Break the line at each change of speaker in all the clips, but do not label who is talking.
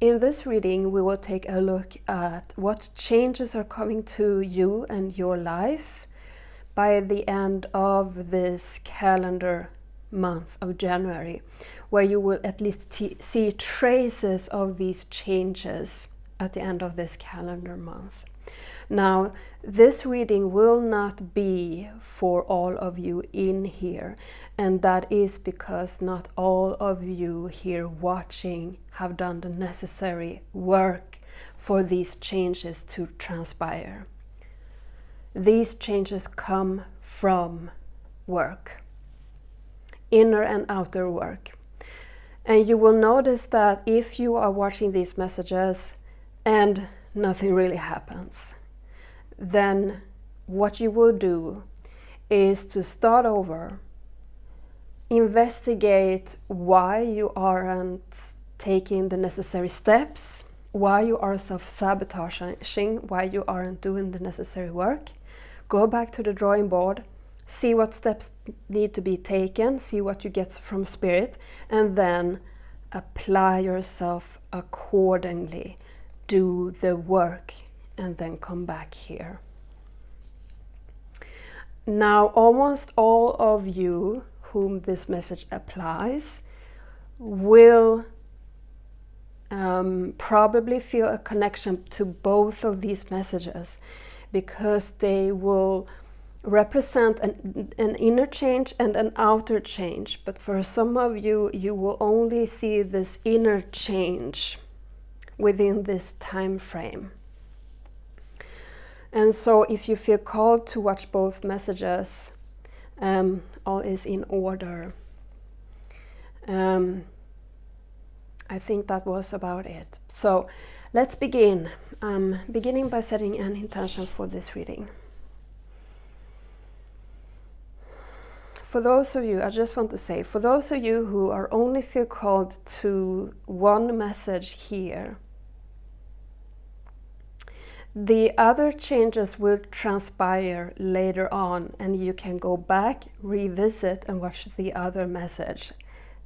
In this reading, we will take a look at what changes are coming to you and your life by the end of this calendar month of January, where you will at least see traces of these changes at the end of this calendar month. Now, this reading will not be for all of you in here, and that is because not all of you here watching have done the necessary work for these changes to transpire. These changes come from work, inner and outer work. And you will notice that if you are watching these messages and nothing really happens, then what you will do is to start over, investigate why you aren't taking the necessary steps, why you are self-sabotaging, why you aren't doing the necessary work. Go back to the drawing board, see what steps need to be taken, see what you get from Spirit, and then apply yourself accordingly. Do the work and then come back here. Now, almost all of you whom this message applies will probably feel a connection to both of these messages, because they will represent an inner change and an outer change. But for some of you, you will only see this inner change within this time frame. And so if you feel called to watch both messages, all is in order. I think that was about it. So let's begin. Beginning by setting an intention for this reading. For those of you, I just want to say, for those of you who are only feel called to one message here, the other changes will transpire later on, and you can go back, revisit, and watch the other message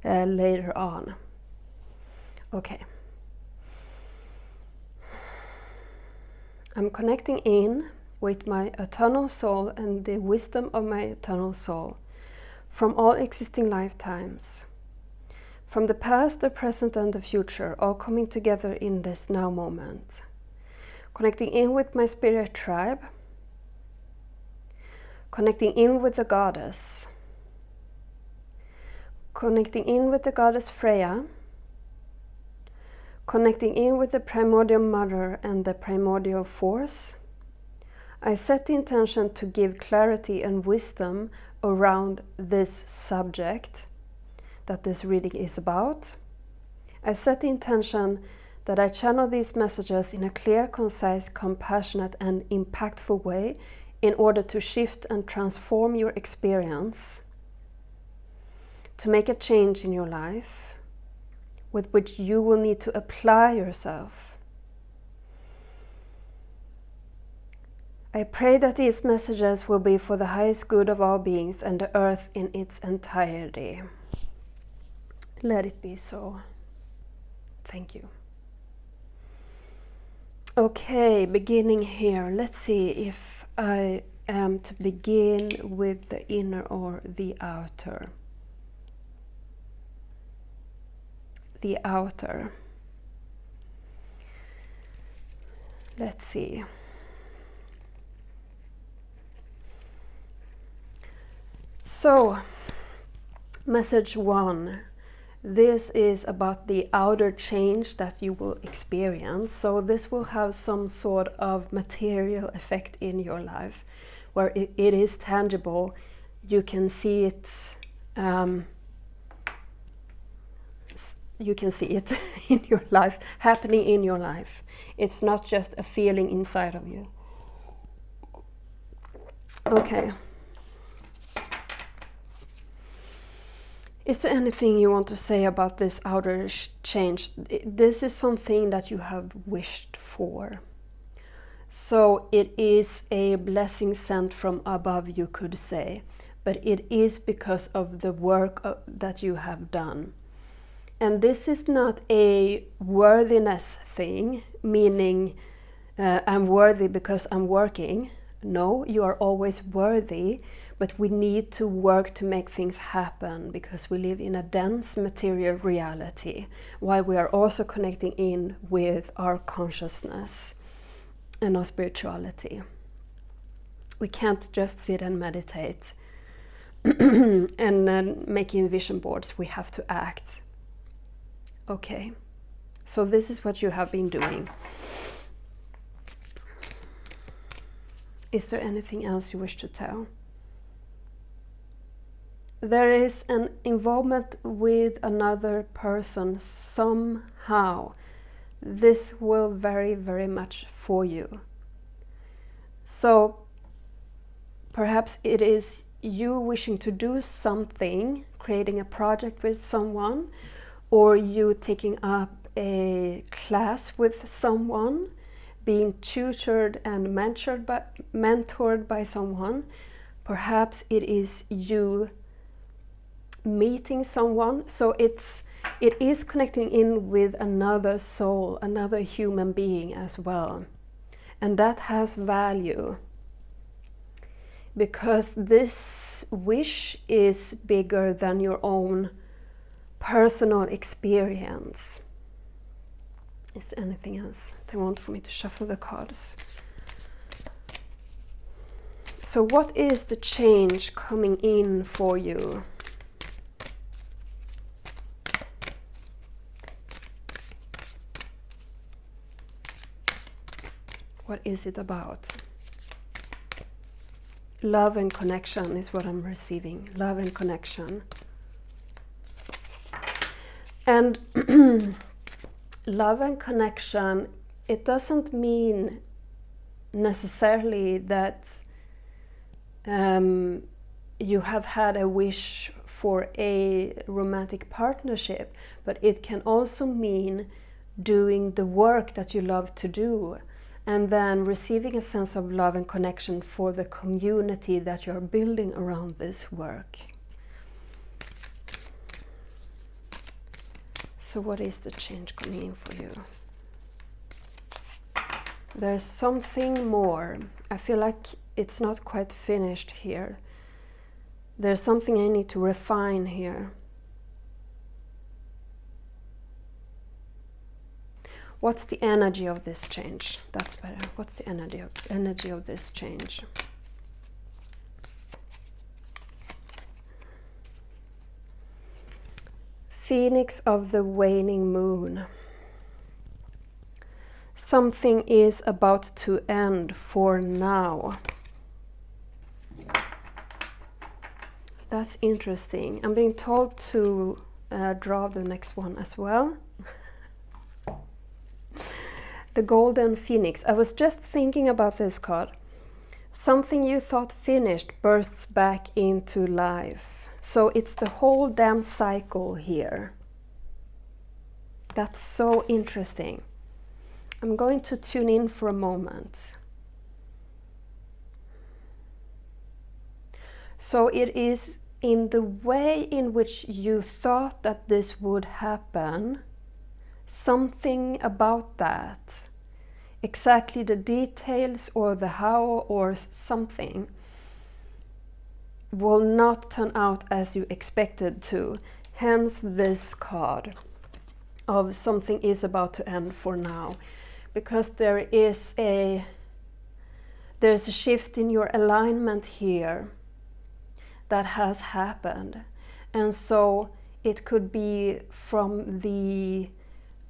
later on. Okay. I'm connecting in with my eternal soul and the wisdom of my eternal soul from all existing lifetimes, from the past, the present, and the future, all coming together in this now moment. Connecting in with my spirit tribe, connecting in with the goddess, connecting in with the goddess Freya, connecting in with the primordial mother and the primordial force. I set the intention to give clarity and wisdom around this subject that this reading is about. I set the intention that I channel these messages in a clear, concise, compassionate, and impactful way in order to shift and transform your experience, to make a change in your life with which you will need to apply yourself. I pray that these messages will be for the highest good of all beings and the earth in its entirety. Let it be so. Thank you. Okay, beginning here. Let's see if I am to begin with the inner or the outer. The outer. Let's see. So, message 1. This is about the outer change that you will experience. So this will have some sort of material effect in your life, where it is tangible. You can see it. You can see it in your life, happening in your life. It's not just a feeling inside of you. Okay. Is there anything you want to say about this outer change? This is something that you have wished for. So it is a blessing sent from above, you could say. But it is because of the work that you have done. And this is not a worthiness thing, meaning I'm worthy because I'm working. No, you are always worthy, but we need to work to make things happen because we live in a dense material reality, while we are also connecting in with our consciousness and our spirituality. We can't just sit and meditate and making vision boards. We have to act. Okay, so this is what you have been doing. Is there anything else you wish to tell? There is an involvement with another person somehow. This will vary very much for you. So perhaps it is you wishing to do something, creating a project with someone, or you taking up a class with someone, being tutored and mentored by someone. Perhaps it is you meeting someone. So it is connecting in with another soul, another human being as well. And that has value, because this wish is bigger than your own personal experience. Is there anything else they want for me to shuffle the cards? So what is the change coming in for you? What is it about? Love and connection is what I'm receiving. Love and connection. And love and connection, it doesn't mean necessarily that you have had a wish for a romantic partnership, but it can also mean doing the work that you love to do, and then receiving a sense of love and connection for the community that you're building around this work. So what is the change coming in for you? There's something more. I feel like it's not quite finished here. There's something I need to refine here. What's the energy of this change? That's better. What's the energy of this change? Phoenix of the waning moon. Something is about to end for now. That's interesting. I'm being told to draw the next one as well. The Golden Phoenix. I was just thinking about this card. Something you thought finished bursts back into life. So it's the whole damn cycle here. That's so interesting. I'm going to tune in for a moment. So it is in the way in which you thought that this would happen, something about that, exactly the details or the how or something, will not turn out as you expected to. Hence this card of something is about to end for now. Because there's a shift in your alignment here that has happened. And so it could be from the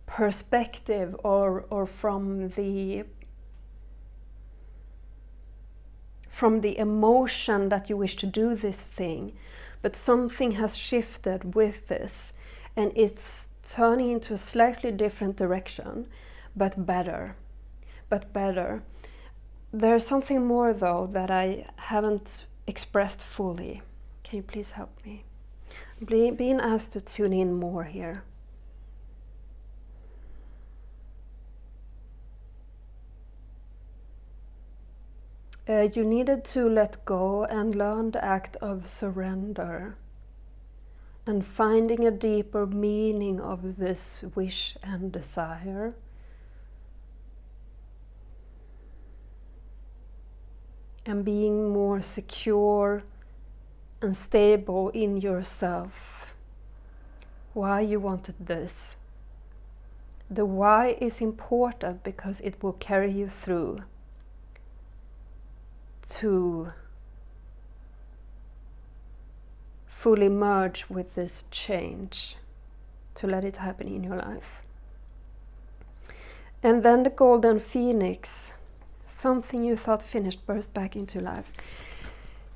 perspective or from the emotion that you wish to do this thing, but something has shifted with this and it's turning into a slightly different direction, but better. There's something more though that I haven't expressed fully. Can you please help me? Being asked to tune in more here. You needed to let go and learn the act of surrender. and finding a deeper meaning of this wish and desire. And being more secure and stable in yourself. Why you wanted this. The why is important because it will carry you through to fully merge with this change, to let it happen in your life. And then the golden phoenix, something you thought finished, burst back into life.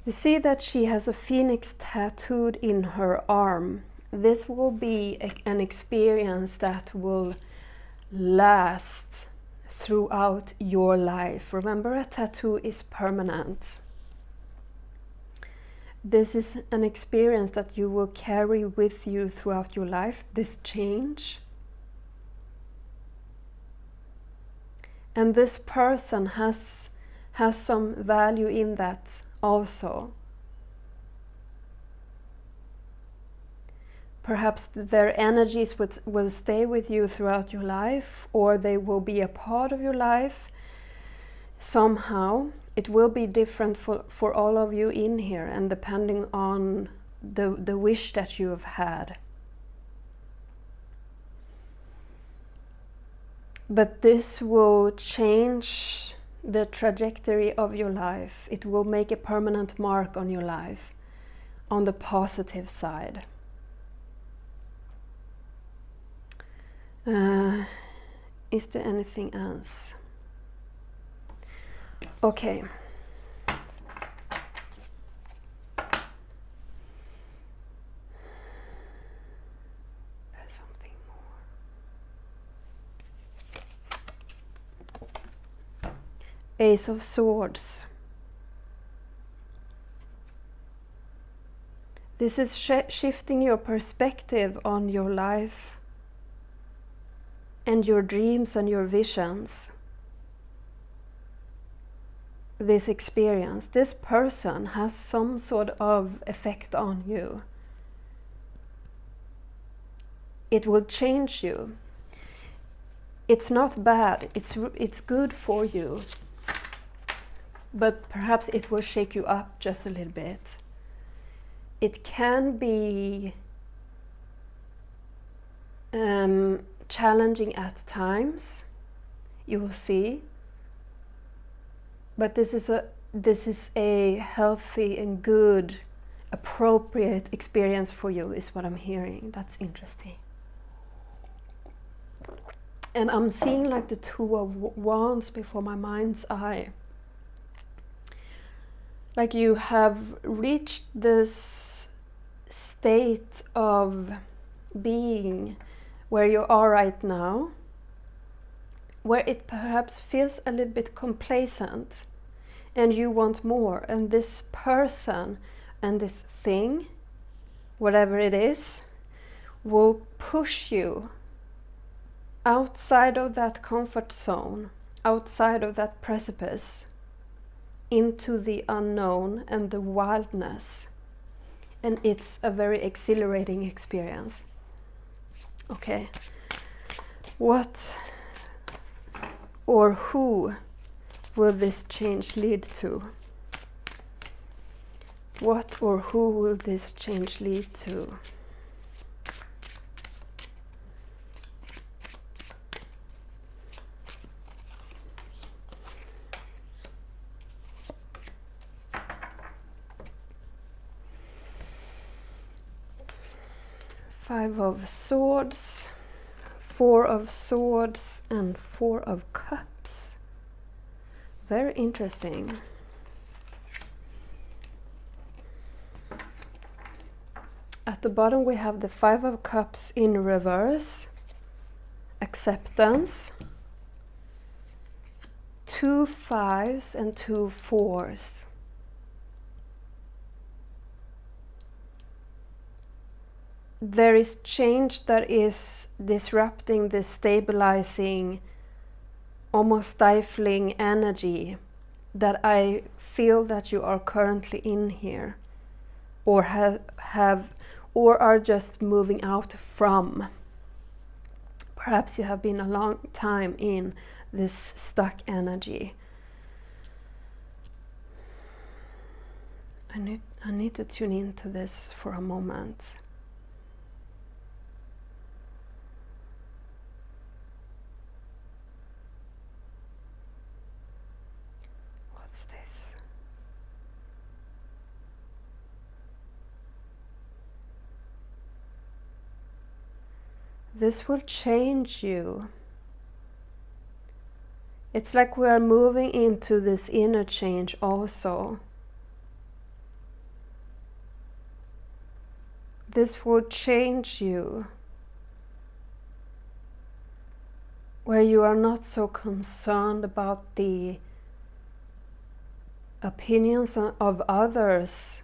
You see that she has a phoenix tattooed in her arm. This will be an experience that will last throughout your life. Remember, a tattoo is permanent. This is an experience that you will carry with you throughout your life, this change. And this person has some value in that also. Perhaps their energies will stay with you throughout your life, or they will be a part of your life somehow. It will be different for all of you in here, and depending on the wish that you have had. But this will change the trajectory of your life. It will make a permanent mark on your life, on the positive side. Is there anything else? Okay. There's something more. Ace of Swords. This is shifting your perspective on your life and your dreams and your visions. This experience, this person has some sort of effect on you. It will change you. It's not bad, it's good for you. But perhaps it will shake you up just a little bit. It can be challenging at times, you will see. But this is a healthy and good, appropriate experience for you, is what I'm hearing. That's interesting. And I'm seeing like the Two of Wands before my mind's eye. Like you have reached this state of being where you are right now, where it perhaps feels a little bit complacent and you want more, and this person and this thing, whatever it is, will push you outside of that comfort zone, outside of that precipice, into the unknown and the wildness. And it's a very exhilarating experience. Okay, what or who will this change lead to? What or who will this change lead to? Five of Swords, Four of Swords, and Four of Cups. Very interesting. At the bottom we have the Five of Cups in reverse, acceptance, 2 5s and 2 4s. There is change that is disrupting the stabilizing, almost stifling energy that I feel that you are currently in here, or have or are just moving out from. Perhaps you have been a long time in this stuck energy. I need to tune into this for a moment. What's this? This will change you. It's like we are moving into this inner change also. This will change you, where you are not so concerned about the opinions of others,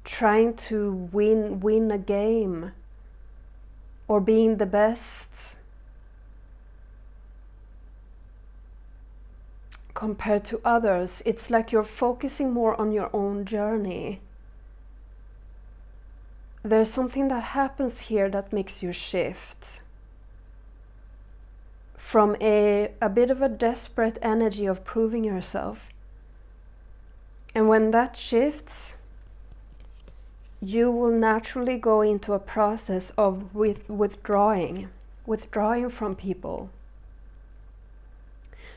trying to win a game or being the best compared to others. It's like you're focusing more on your own journey. There's something that happens here that makes you shift from a bit of a desperate energy of proving yourself. And when that shifts, you will naturally go into a process of withdrawing from people.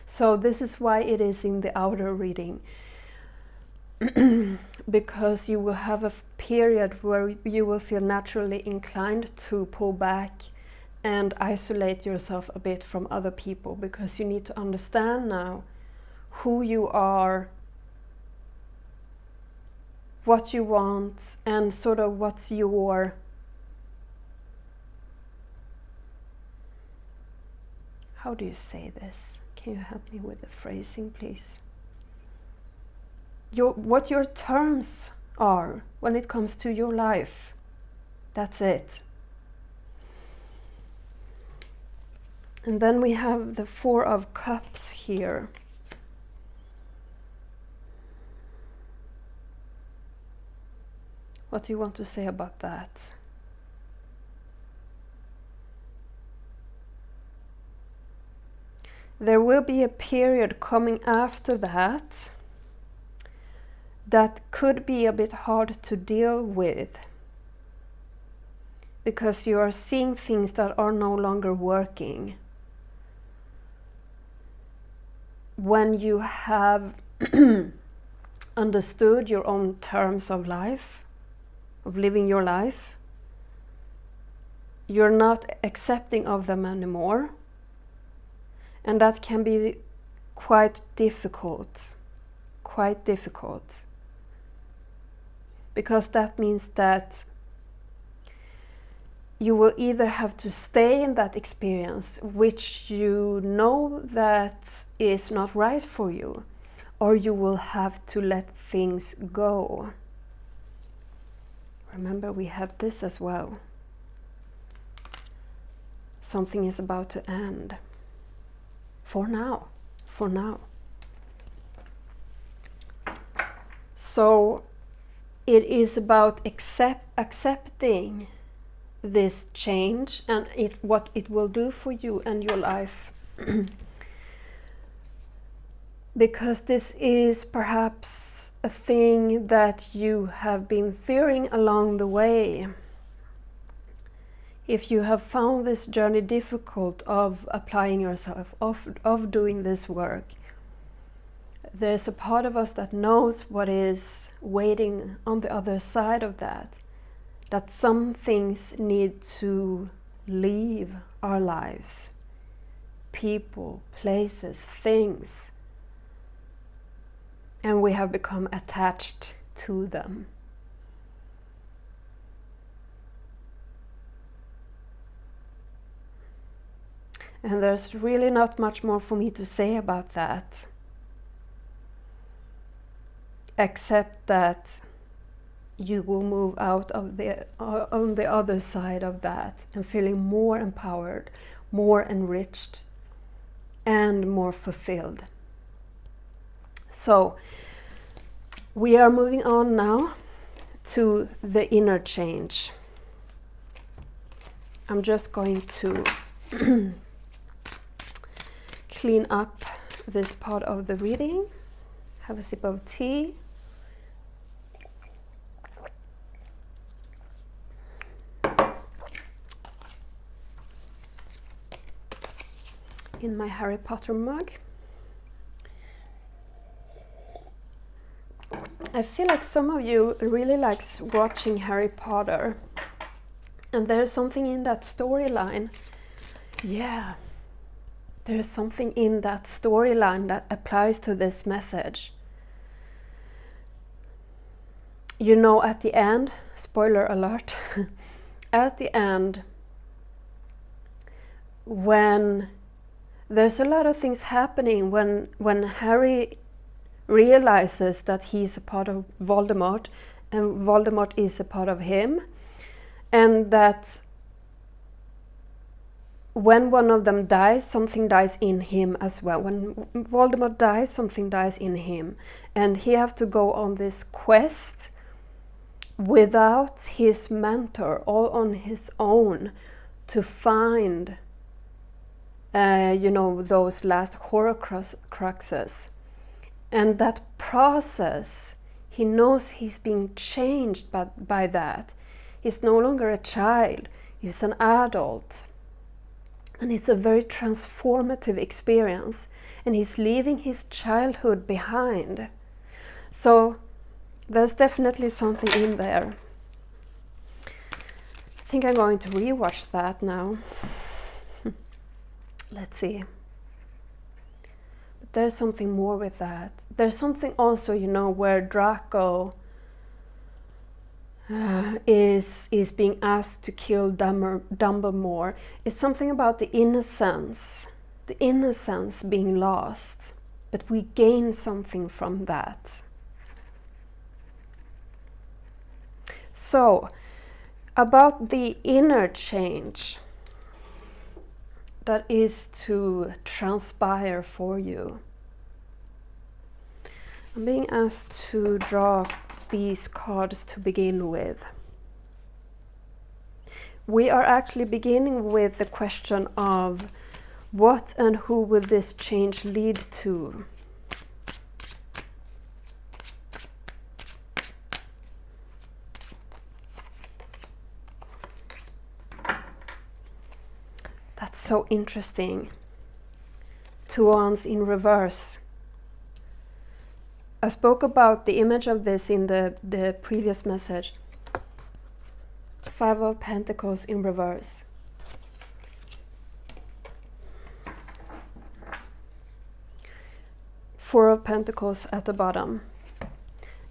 So this is why it is in the outer reading. Because you will have a period where you will feel naturally inclined to pull back and isolate yourself a bit from other people, because you need to understand now who you are, what you want, and sort of what's your how do you say this? Can you help me with the phrasing, please? What your terms are when it comes to your life. That's it. And then we have the Four of Cups here. What do you want to say about that? There will be a period coming after that that could be a bit hard to deal with, because you are seeing things that are no longer working. When you have understood your own terms of life, of living your life, you're not accepting of them anymore. And that can be quite difficult. Because that means that you will either have to stay in that experience, which you know that is not right for you, or you will have to let things go. Remember, we have this as well. Something is about to end. For now. So it is about accepting this change and what it will do for you and your life. Because this is perhaps a thing that you have been fearing along the way. If you have found this journey difficult of applying yourself, of doing this work, there's a part of us that knows what is waiting on the other side of that. That some things need to leave our lives. People, places, things. And we have become attached to them. And there's really not much more for me to say about that, except that you will move out of on the other side of that and feeling more empowered, more enriched, and more fulfilled. So we are moving on now to the inner change. I'm just going to clean up this part of the reading. Have a sip of tea. In my Harry Potter mug. I feel like some of you really likes watching Harry Potter, and there's something in that storyline. Yeah, there's something in that storyline that applies to this message. You know, at the end, spoiler alert, at the end, when there's a lot of things happening, when Harry realizes that he's a part of Voldemort and Voldemort is a part of him, and that when one of them dies, something dies in him as well. When Voldemort dies, something dies in him, and he has to go on this quest without his mentor, all on his own, to find those last Horcruxes. And that process, he knows he's being changed by that. He's no longer a child, he's an adult. And it's a very transformative experience. And he's leaving his childhood behind. So there's definitely something in there. I think I'm going to rewatch that now. Let's see. But there's something more with that. There's something also, where Draco is being asked to kill Dumbledore. It's something about the innocence being lost, but we gain something from that. So, about the inner change that is to transpire for you. I'm being asked to draw these cards to begin with. We are actually beginning with the question of what and who will this change lead to? That's so interesting. Two wands in reverse. I spoke about the image of this in the previous message. Five of Pentacles in reverse. Four of Pentacles at the bottom.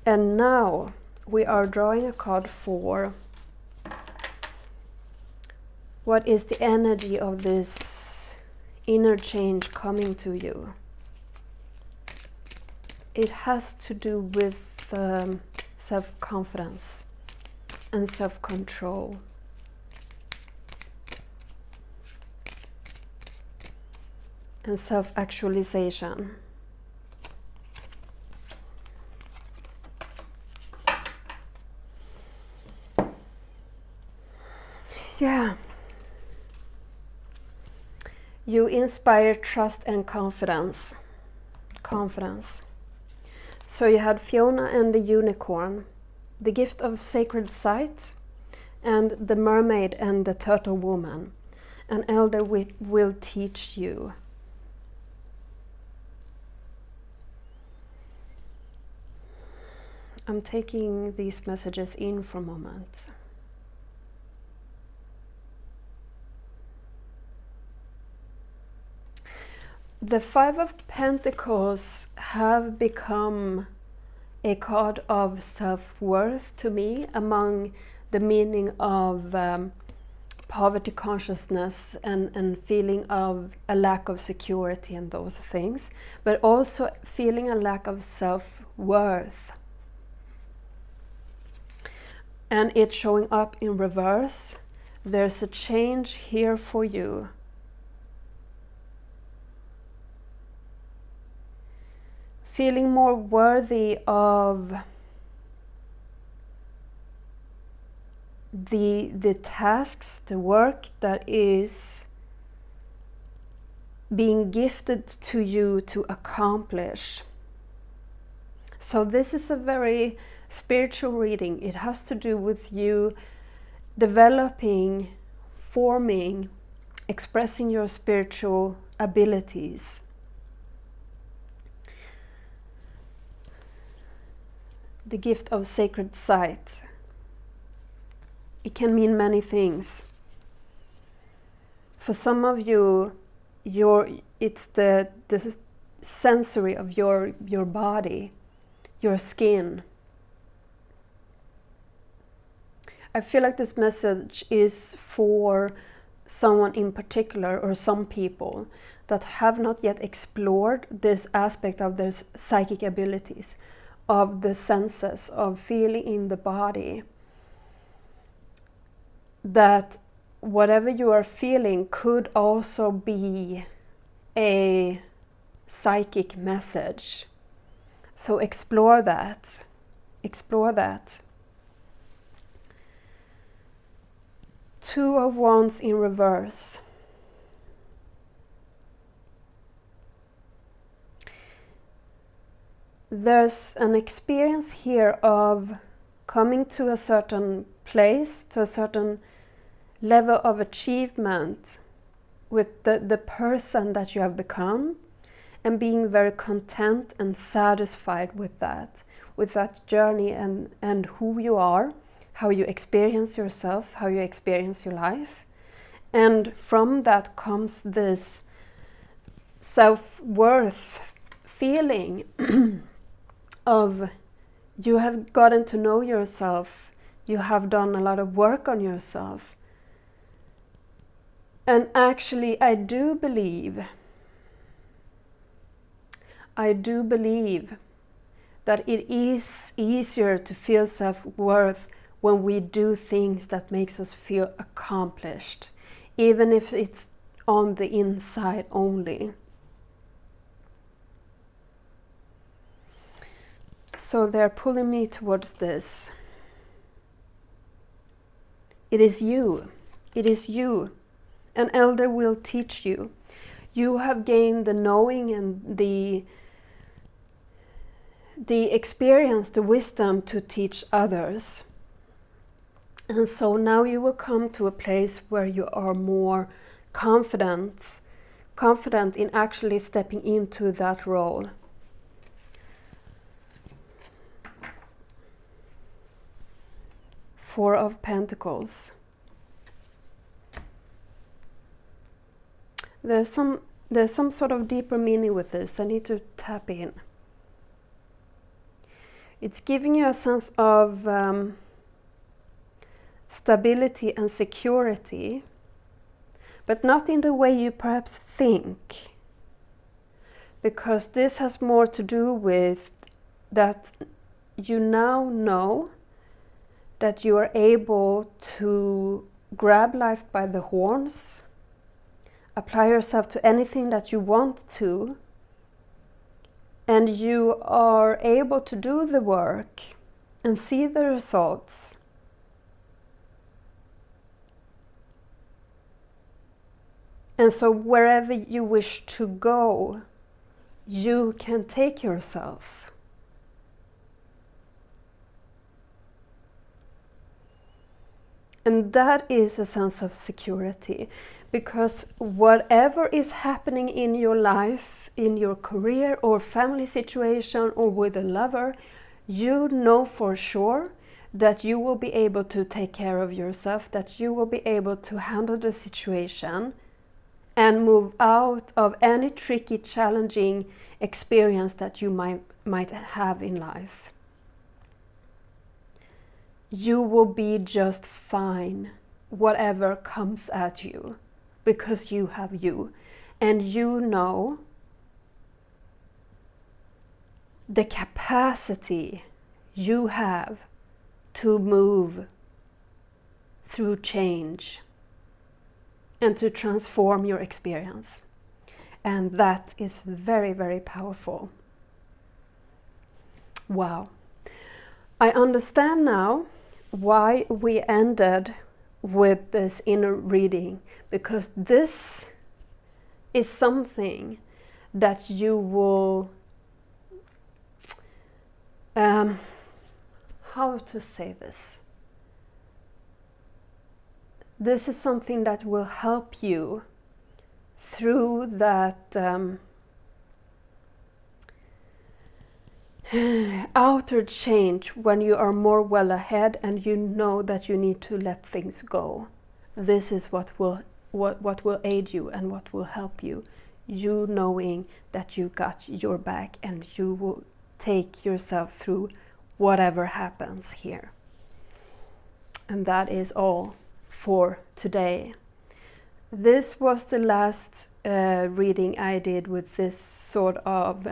And now we are drawing a card for what is the energy of this inner change coming to you. It has to do with self-confidence and self-control. And self-actualization. Yeah. You inspire trust and confidence. So you had Fiona and the Unicorn, the gift of sacred sight, and the mermaid and the turtle woman. An elder will teach you. I'm taking these messages in for a moment. The Five of Pentacles have become a card of self-worth to me, among the meaning of poverty consciousness and feeling of a lack of security and those things, but also feeling a lack of self-worth. And it's showing up in reverse. There's a change here for you. Feeling more worthy of the tasks, the work that is being gifted to you to accomplish. So this is a very spiritual reading. It has to do with you developing, forming, expressing your spiritual abilities. The gift of sacred sight. It can mean many things. For some of you, it's the sensory of your body, your skin. I feel like this message is for someone in particular, or some people that have not yet explored this aspect of their psychic abilities, of the senses, of feeling in the body. That whatever you are feeling could also be a psychic message. So explore that. Explore that. Two of Wands in reverse. There's an experience here of coming to a certain place, to a certain level of achievement with the person that you have become, and being very content and satisfied with that journey and who you are, how you experience yourself, how you experience your life. And from that comes this self-worth feeling of you have gotten to know yourself, you have done a lot of work on yourself. And actually, I do believe that it is easier to feel self-worth when we do things that makes us feel accomplished, even if it's on the inside only. So they're pulling me towards this. It is you. It is you. An elder will teach you. You have gained the knowing and the experience, the wisdom to teach others. And so now you will come to a place where you are more confident in actually stepping into that role. Four of Pentacles. There's some sort of deeper meaning with this. I need to tap in. It's giving you a sense of stability and security, but not in the way you perhaps think, because this has more to do with that you now know that you are able to grab life by the horns, apply yourself to anything that you want to, and you are able to do the work and see the results. And so wherever you wish to go, you can take yourself. And that is a sense of security, because whatever is happening in your life, in your career or family situation or with a lover, you know for sure that you will be able to take care of yourself, that you will be able to handle the situation and move out of any tricky, challenging experience that you might have in life. You will be just fine, whatever comes at you, because you have you. And you know the capacity you have to move through change and to transform your experience. And that is very, very powerful. Wow. I understand now why we ended with this inner reading, because this is something that you will how to say this? This is something that will help you through that outer change, when you are more well ahead and you know that you need to let things go. This is what will aid you and what will help you. You knowing that you got your back and you will take yourself through whatever happens here. And that is all for today. This was the last reading I did with this sort of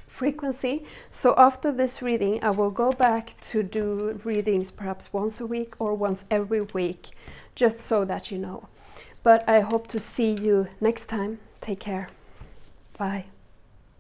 frequency. So after this reading, I will go back to do readings perhaps once a week or once every week, just so that you know. But I hope to see you next time. Take care. Bye.